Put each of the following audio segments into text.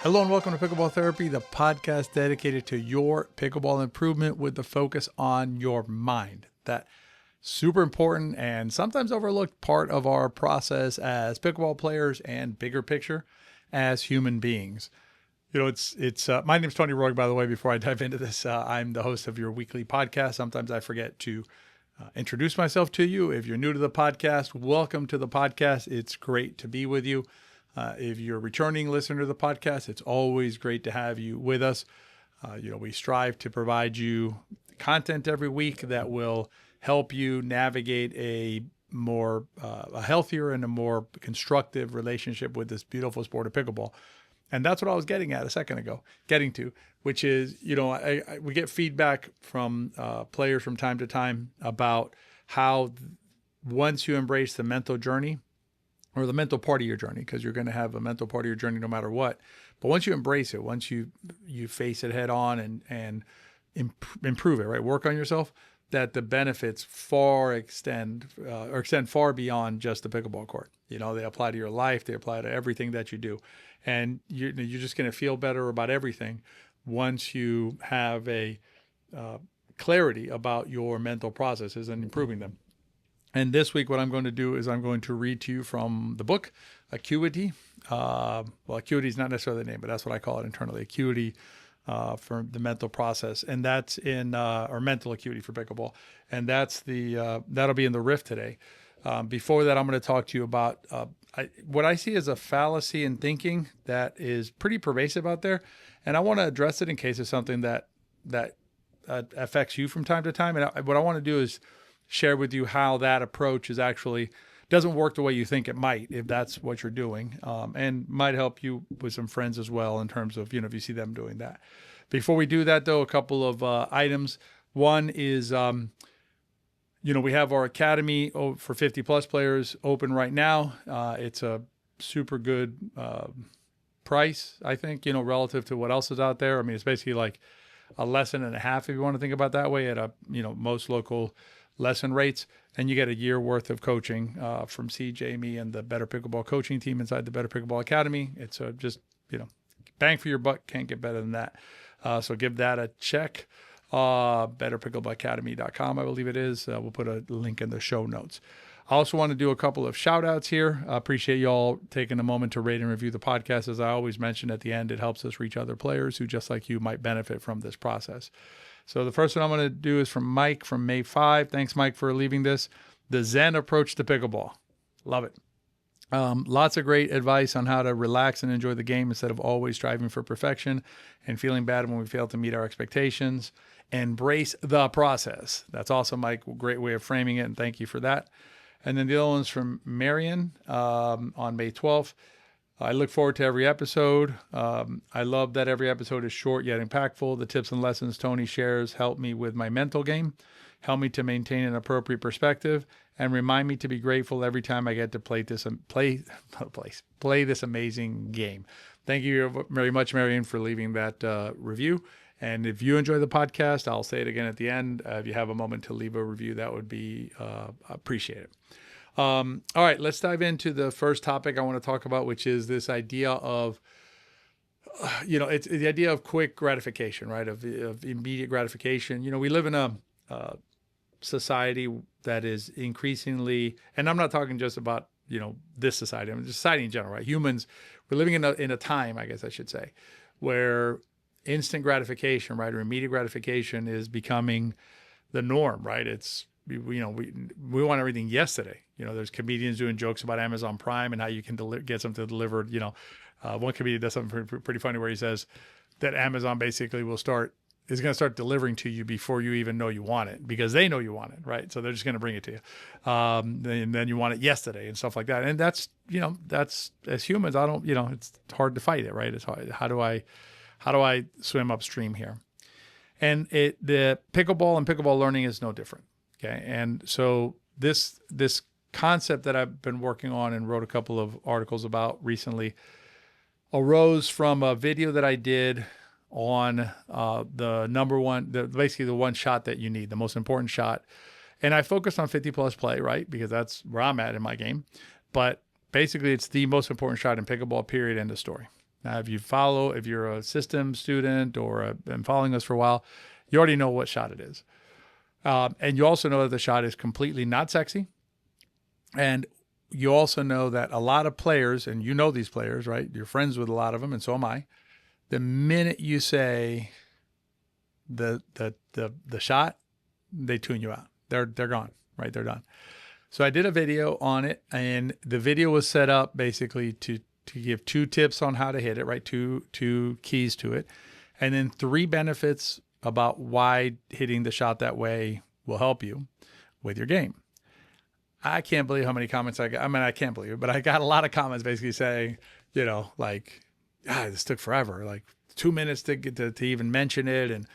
Hello and welcome to Pickleball Therapy, the podcast dedicated to your pickleball improvement with the focus on your mind. That super important and sometimes overlooked part of our process as pickleball players and bigger picture as human beings. You know, it's my name's Tony Roy, by the way. Before I dive into this, I'm the host of your weekly podcast. Sometimes I forget to introduce myself to you. If you're new to the podcast, welcome to the podcast. It's great to be with you. If you're a returning listener to the podcast, it's always great to have you with us. We strive to provide you content every week that will help you navigate a healthier and a more constructive relationship with this beautiful sport of pickleball. And that's what I was getting at a second ago, which is, we get feedback from players from time to time about how once you embrace the mental journey, or the mental part of your journey, because you're going to have a mental part of your journey no matter what. But once you embrace it, once you face it head on and improve it, right? Work on yourself, that the benefits extend far beyond just the pickleball court. They apply to your life. They apply to everything that you do. And you're just going to feel better about everything once you have a clarity about your mental processes and improving them. And this week, what I'm going to do is I'm going to read to you from the book, Acuity. Acuity is not necessarily the name, but that's what I call it internally, Acuity for the mental process. And that's or mental acuity for pickleball. And that's that'll be in the Rift today. Before that, I'm going to talk to you about what I see as a fallacy in thinking that is pretty pervasive out there. And I want to address it in case it's something that affects you from time to time. And what I want to do is share with you how that approach is actually doesn't work the way you think it might, if that's what you're doing, and might help you with some friends as well in terms of, if you see them doing that. Before we do that, though, a couple of items. One is, we have our academy for 50 plus players open right now. It's a super good price, I think, relative to what else is out there. I mean, it's basically like a lesson and a half, if you want to think about it that way, at most local lesson rates, and you get a year worth of coaching from CJ, me, and the Better Pickleball coaching team inside the Better Pickleball Academy. It's just, bang for your buck. Can't get better than that. So give that a check. BetterPickleballAcademy.com, I believe it is. We'll put a link in the show notes. I also want to do a couple of shout outs here. I appreciate you all taking a moment to rate and review the podcast. As I always mention at the end, it helps us reach other players who, just like you, might benefit from this process. So the first one I'm going to do is from Mike from May 5. Thanks, Mike, for leaving this. The Zen approach to pickleball. Love it. Lots of great advice on how to relax and enjoy the game instead of always striving for perfection and feeling bad when we fail to meet our expectations. Embrace the process. That's awesome, Mike. Great way of framing it, and thank you for that. And then the other one's from Marion on May 12th. I look forward to every episode. I love that every episode is short yet impactful. The tips and lessons Tony shares help me with my mental game, help me to maintain an appropriate perspective, and remind me to be grateful every time I get to play this amazing game. Thank you very much, Marion, for leaving that review. And if you enjoy the podcast, I'll say it again at the end. If you have a moment to leave a review, that would be appreciated. All right, let's dive into the first topic I want to talk about, which is this idea of, it's the idea of quick gratification, right? Of immediate gratification. We live in a society that is increasingly, and I'm not talking just about, this society, I mean, society in general, right? Humans, we're living in a time, I guess I should say, where instant gratification, right, or immediate gratification is becoming the norm, right? We want everything yesterday. There's comedians doing jokes about Amazon Prime and how you can get something delivered. One comedian does something pretty funny where he says that Amazon basically is going to start delivering to you before you even know you want it, because they know you want it, right? So they're just going to bring it to you. And then you want it yesterday and stuff like that. And that's as humans, it's hard to fight it, right? It's hard. How do I swim upstream here? And the pickleball and pickleball learning is no different. Okay. And so this concept that I've been working on and wrote a couple of articles about recently arose from a video that I did on basically the one shot that you need, the most important shot. And I focused on 50 plus play, right? Because that's where I'm at in my game. But basically it's the most important shot in pickleball, period, end of story. Now, if you're a system student or been following us for a while, you already know what shot it is. And you also know that the shot is completely not sexy. And you also know that a lot of players, and you know these players, right? You're friends with a lot of them, and so am I. The minute you say the shot, they tune you out. They're gone, right? They're done. So I did a video on it, and the video was set up basically to give 2 tips on how to hit it, right? Two keys to it, and then 3 benefits about why hitting the shot that way will help you with your game. I can't believe how many comments I got. I mean, I can't believe it, but I got a lot of comments basically saying, like, this took forever, like 2 minutes to get to even mention it. And,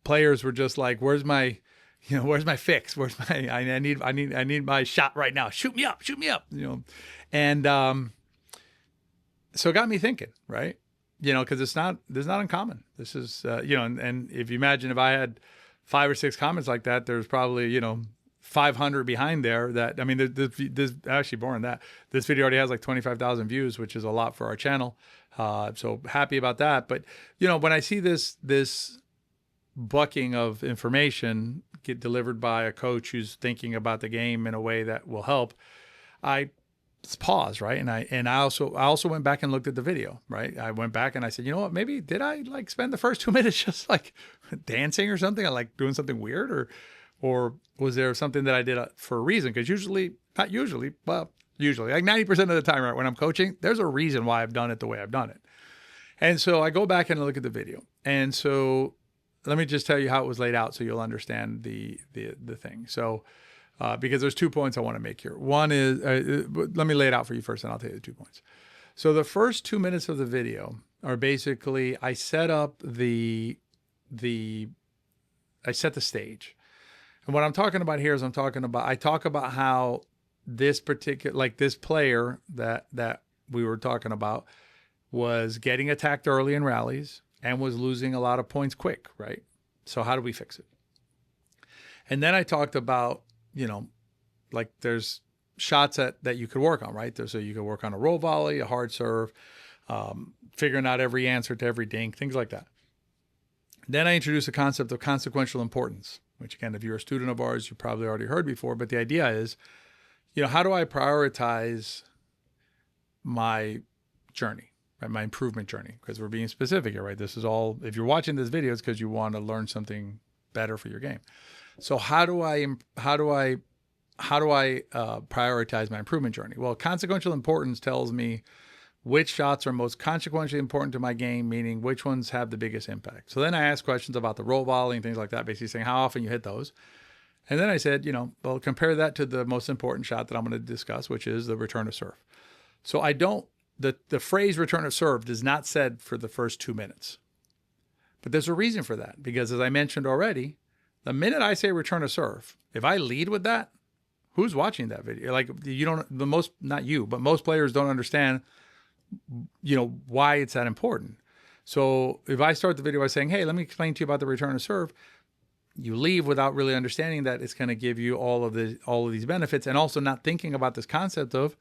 players were just like, where's my fix? Where's my, I need my shot right now. Shoot me up. And, so it got me thinking, right? Cause it's not uncommon. This is, and if you imagine if I had 5 or 6 comments like that, there's probably, 500 behind there that, I mean, this actually more than that. This video already has like 25,000 views, which is a lot for our channel. So happy about that. But, when I see this bucking of information get delivered by a coach who's thinking about the game in a way that will help, I pause, right? And I also went back and looked at the video, right? I went back and I said, you know what, maybe did I like spend the first 2 minutes just like dancing or something? I like doing something weird, or was there something that I did for a reason? Because usually like 90% of the time, right, when I'm coaching, there's a reason why I've done it the way I've done it. And so I go back and look at the video. And so let me just tell you how it was laid out so you'll understand the thing. So because there's 2 points I want to make here. One is, let me lay it out for you first, and I'll tell you the 2 points. So the first 2 minutes of the video are basically, I set up I set the stage. And what I'm talking about here is I talk about how this particular, like this player that we were talking about was getting attacked early in rallies and was losing a lot of points quick, right? So how do we fix it? And then I talked about, like there's shots that you could work on, right? So you could work on a roll volley, a hard serve, figuring out every answer to every dink, things like that. Then I introduced the concept of consequential importance, which again, if you're a student of ours, you probably already heard before. But the idea is, how do I prioritize my journey, right? My improvement journey, because we're being specific here, right? This is all, if you're watching this video, it's because you want to learn something better for your game. So how do I prioritize my improvement journey? Well, consequential importance tells me which shots are most consequentially important to my game, meaning which ones have the biggest impact. So then I asked questions about the roll volley and things like that, basically saying how often you hit those. And then I said, well, compare that to the most important shot that I'm going to discuss, which is the return to serve. So the phrase return to serve is not said for the first 2 minutes. But there's a reason for that, because as I mentioned already, the minute I say return to serve, if I lead with that, who's watching that video? Like not you, but most players don't understand, why it's that important. So if I start the video by saying, hey, let me explain to you about the return to serve, you leave without really understanding that it's going to give you all of these benefits, and also not thinking about this concept of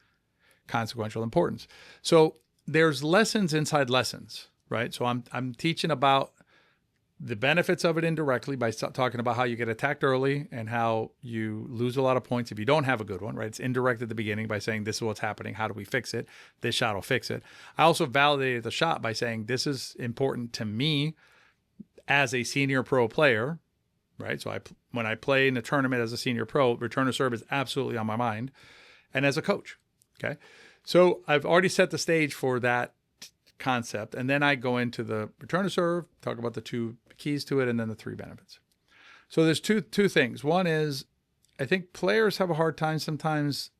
consequential importance. So there's lessons inside lessons, right? So I'm teaching about the benefits of it indirectly by talking about how you get attacked early and how you lose a lot of points if you don't have a good one, right? It's indirect at the beginning by saying, this is what's happening. How do we fix it? This shot will fix it. I also validated the shot by saying, this is important to me as a senior pro player, right? So when I play in a tournament as a senior pro, return to serve is absolutely on my mind, and as a coach, okay? So I've already set the stage for that concept, and then I go into the return to serve, talk about the 2 keys to it, and then the 3 benefits. So there's two things. One is, I think players have a hard time sometimes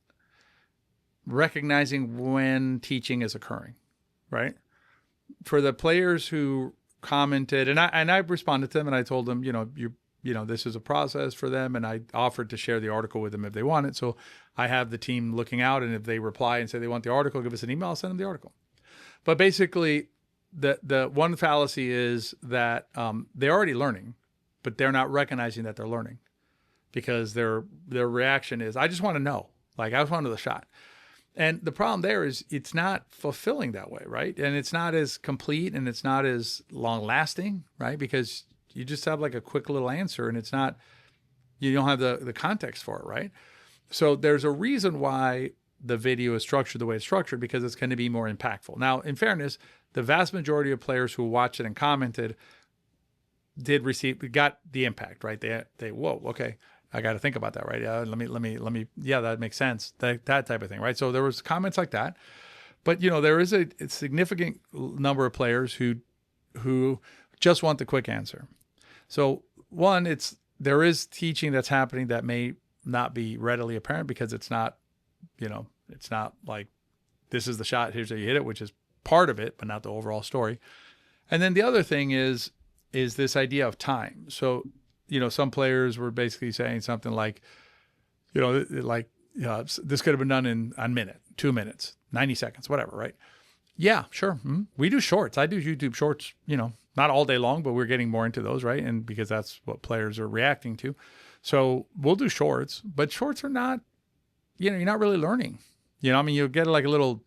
recognizing when teaching is occurring, right? For the players who commented, and I responded to them, and I told them, this is a process for them, and I offered to share the article with them if they want it. So I have the team looking out, and if they reply and say they want the article, give us an email, I'll send them the article. But basically, the one fallacy is that they're already learning, but they're not recognizing that they're learning, because their reaction is, I just want to know. Like, I just want to know the shot. And the problem there is it's not fulfilling that way, right? And it's not as complete and it's not as long lasting, right? Because you just have like a quick little answer and it's not, you don't have the context for it, right? So there's a reason why the video is structured the way it's structured, because it's going to be more impactful. Now, in fairness, the vast majority of players who watched it and commented got the impact, right? They whoa, okay, I got to think about that, right? Let me, yeah, that makes sense. That type of thing, right? So there was comments like that, but there is a significant number of players who just want the quick answer. So one, there is teaching that's happening that may not be readily apparent because it's not, it's not like this is the shot, here's how you hit it, which is part of it, but not the overall story. And then the other thing is this idea of time. So, some players were basically saying something like, this could have been done in a minute, 2 minutes, 90 seconds, whatever, right? Yeah, sure. Mm-hmm. We do shorts. I do YouTube shorts, not all day long, but we're getting more into those, right? And because that's what players are reacting to. So we'll do shorts, but shorts are not, you're not really learning. You'll get like a little,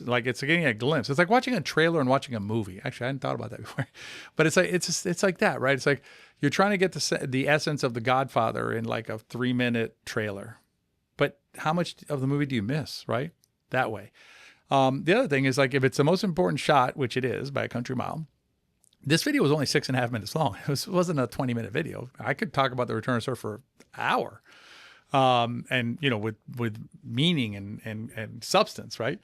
like it's getting a glimpse. It's like watching a trailer and watching a movie. Actually, I hadn't thought about that before, but it's like that, right? It's like you're trying to get the essence of The Godfather in like a 3-minute trailer, but how much of the movie do you miss, right? That way. The other thing is, like, if it's the most important shot, which it is by a country mile, this video was only 6.5 minutes long. It wasn't a 20-minute video. I could talk about the return of surf for an hour, and with meaning and substance, right?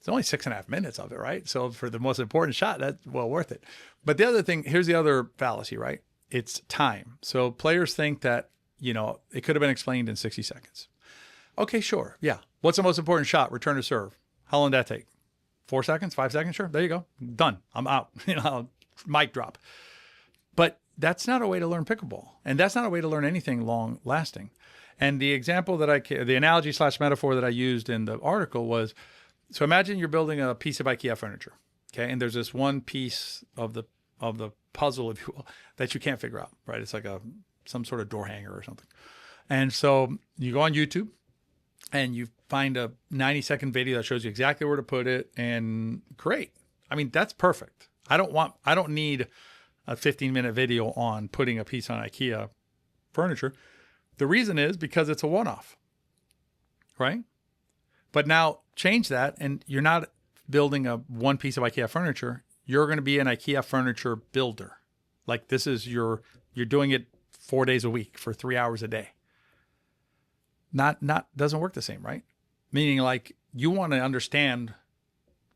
It's only 6.5 minutes of it, right? So for the most important shot, that's well worth it. But the other thing, here's the other fallacy, right? It's time. So players think that, it could have been explained in 60 seconds. Okay, sure. Yeah. What's the most important shot? Return to serve. How long did that take? 4 seconds, 5 seconds? Sure. There you go. Done. I'm out. Mic drop. But that's not a way to learn pickleball. And that's not a way to learn anything long lasting. And the example the analogy / metaphor that I used in the article was, so imagine you're building a piece of IKEA furniture. Okay. And there's this one piece of the puzzle, if you will, that you can't figure out, right? It's like some sort of door hanger or something. And so you go on YouTube and you find a 90-second video that shows you exactly where to put it, and great. I mean, that's perfect. I don't need a 15-minute video on putting a piece on IKEA furniture. The reason is because it's a one-off, right? But now change that, and you're not building a one piece of IKEA furniture. You're going to be an IKEA furniture builder. Like you're doing it 4 days a week for 3 hours a day. Not doesn't work the same, right? Meaning, like, you want to understand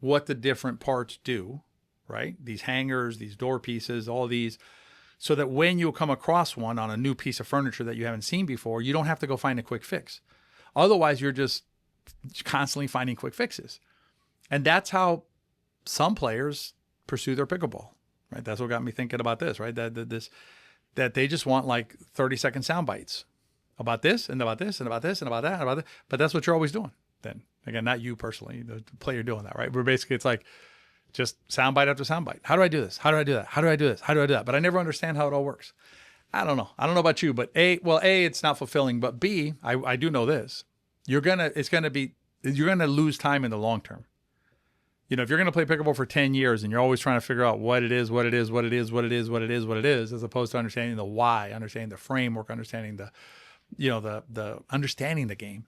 what the different parts do, right? These hangers, these door pieces, all these, so that when you come across one on a new piece of furniture that you haven't seen before, you don't have to go find a quick fix. Otherwise, you're just constantly finding quick fixes. And that's how some players pursue their pickleball, right? That's what got me thinking about this, right? That they just want like 30-second sound bites about this and about this and about this and about that and about that. But that's what you're always doing. Then again, not you personally, the player doing that, right? Where basically it's like just soundbite after soundbite. How do I do this? How do I do that? How do I do this? How do I do that? But I never understand how it all works. I don't know. I don't know about you, but A, it's not fulfilling, but B, I do know this. You're going to lose time in the long term. If you're going to play pickleball for 10 years and you're always trying to figure out what it is, as opposed to understanding the why, understanding the framework, understanding the understanding the game,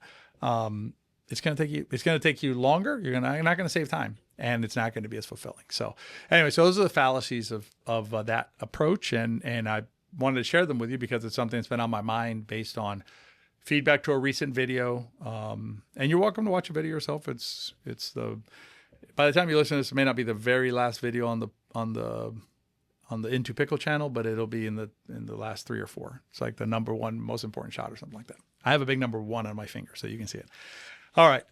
it's going to take you longer. You're not going to save time, and it's not going to be as fulfilling. So anyway, so those are the fallacies of that approach. And I wanted to share them with you because it's something that's been on my mind based on feedback to a recent video. And you're welcome to watch a video yourself. By the time you listen to this, it may not be the very last video on the Into Pickle channel, but it'll be in the last 3 or 4. It's like the number one most important shot or something like that. I have a big number 1 on my finger, so you can see it. All right.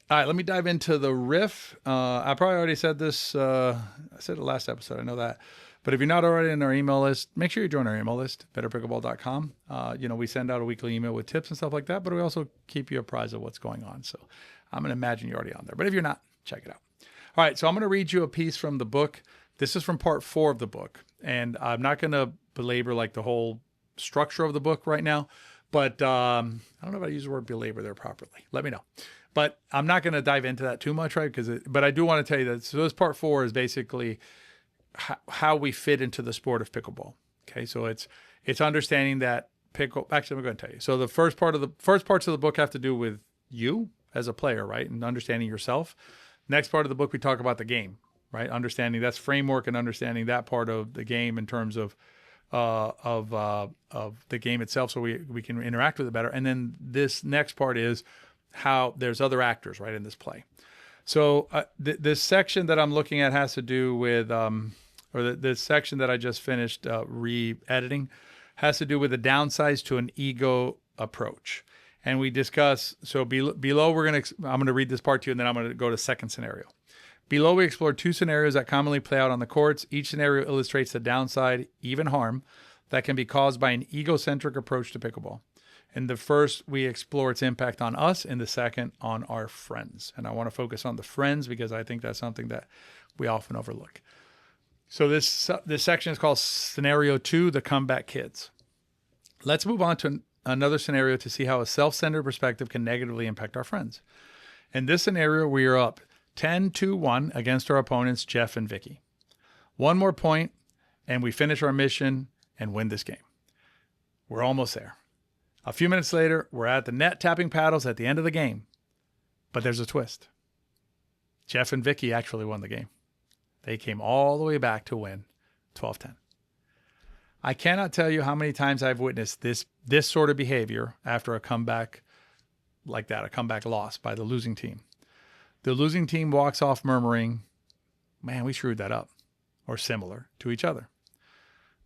Let me dive into the riff. I probably already said this. I said it last episode. I know that. But if you're not already in our email list, make sure you join our email list, betterpickleball.com. We send out a weekly email with tips and stuff like that, but we also keep you apprised of what's going on. So I'm going to imagine you're already on there. But if you're not, check it out. All right. So I'm going to read you a piece from the book. This is from part 4 of the book. And I'm not going to belabor like the whole structure of the book right now, But I don't know if I use the word belabor there properly. Let me know. But I'm not going to dive into that too much, right? But I do want to tell you that. So this part 4 is basically how we fit into the sport of pickleball. Okay, so it's understanding that Actually, I'm going to tell you. So the first parts of the book have to do with you as a player, right, and understanding yourself. Next part of the book, we talk about the game, right? Understanding that's framework and understanding that part of the game in terms of the game itself, so we can interact with it better. And then this next part is how there's other actors, right, in this play. So this section that I'm looking at has to do with, this section that I just finished re-editing has to do with the downsides to an ego approach. And we discuss, so below I'm going to read this part to you, and then I'm going to go to second scenario. Below, we explore 2 scenarios that commonly play out on the courts. Each scenario illustrates the downside, even harm, that can be caused by an egocentric approach to pickleball. In the first, we explore its impact on us. In the second, on our friends. And I want to focus on the friends because I think that's something that we often overlook. So this section is called Scenario 2, the Comeback Kids. Let's move on to another scenario to see how a self-centered perspective can negatively impact our friends. In this scenario, we are up 10-1 against our opponents, Jeff and Vicky. One more point, and we finish our mission and win this game. We're almost there. A few minutes later, we're at the net tapping paddles at the end of the game. But there's a twist. Jeff and Vicky actually won the game. They came all the way back to win 12-10. I cannot tell you how many times I've witnessed this sort of behavior after a comeback like that, a comeback loss by the losing team. The losing team walks off murmuring, man, we screwed that up, or similar to each other.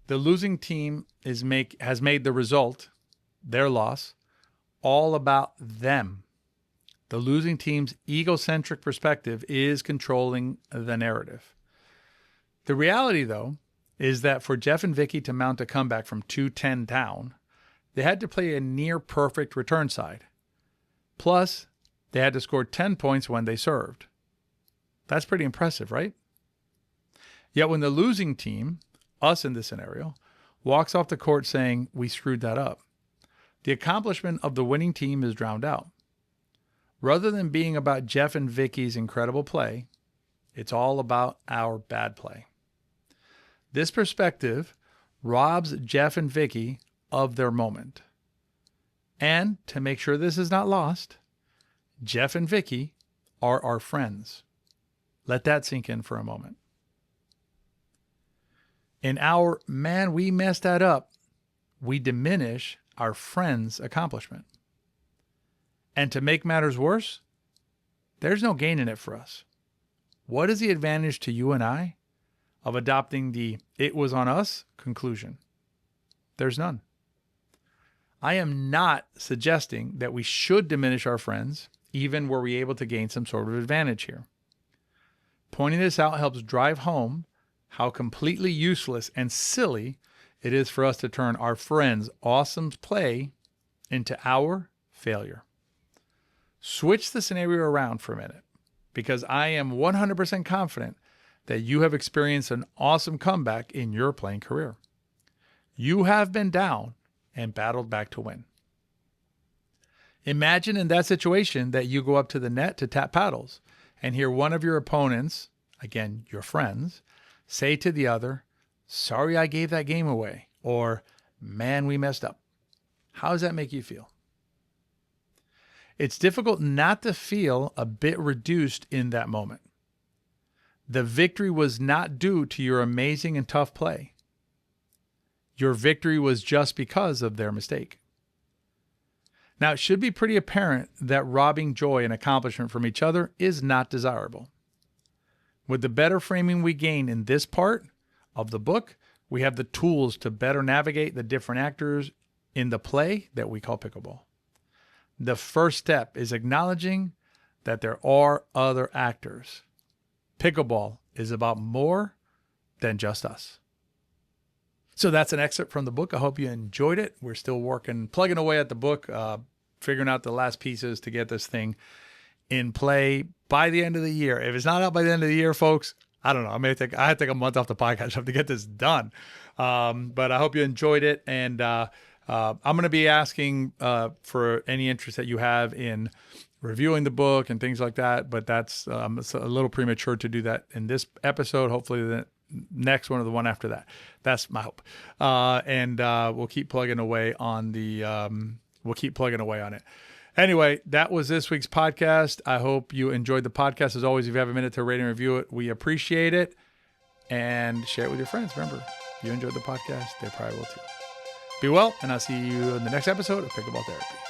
The losing team has made the result, their loss, all about them. The losing team's egocentric perspective is controlling the narrative. The reality, though, is that for Jeff and Vicky to mount a comeback from 2-10 down, they had to play a near-perfect return side. Plus, they had to score 10 points when they served. That's pretty impressive, right? Yet when the losing team, us in this scenario, walks off the court saying, we screwed that up, the accomplishment of the winning team is drowned out. Rather than being about Jeff and Vicky's incredible play, it's all about our bad play. This perspective robs Jeff and Vicky of their moment. And to make sure this is not lost, Jeff and Vicky are our friends. Let that sink in for a moment. In our, man, we messed that up, we diminish our friend's accomplishment. And to make matters worse, there's no gain in it for us. What is the advantage to you and I of adopting the "it was on us" conclusion? There's none. I am not suggesting that we should diminish our friends, even were we able to gain some sort of advantage here. Pointing this out helps drive home how completely useless and silly it is for us to turn our friends' awesome play into our failure. Switch the scenario around for a minute, because I am 100% confident that you have experienced an awesome comeback in your playing career. You have been down and battled back to win. Imagine in that situation that you go up to the net to tap paddles and hear one of your opponents, again, your friends, say to the other, "Sorry I gave that game away," or "Man, we messed up." How does that make you feel? It's difficult not to feel a bit reduced in that moment. The victory was not due to your amazing and tough play. Your victory was just because of their mistake. Now, it should be pretty apparent that robbing joy and accomplishment from each other is not desirable. With the better framing we gain in this part of the book, we have the tools to better navigate the different actors in the play that we call pickleball. The first step is acknowledging that there are other actors. Pickleball is about more than just us. So that's an excerpt from the book. I hope you enjoyed it. We're still plugging away at the book, figuring out the last pieces to get this thing in play by the end of the year. If it's not out by the end of the year, folks, I don't know. I have to take a month off the podcast to get this done. But I hope you enjoyed it. And I'm going to be asking for any interest that you have in reviewing the book and things like that, but that's it's a little premature to do that in this episode. Hopefully the next one or the one after that. That's my hope. And we'll keep plugging away on it. Anyway, that was this week's podcast. I hope you enjoyed the podcast. As always, if you have a minute to rate and review it, we appreciate it. And share it with your friends. Remember, if you enjoyed the podcast, they probably will too. Be well, and I'll see you in the next episode of Pickleball Therapy.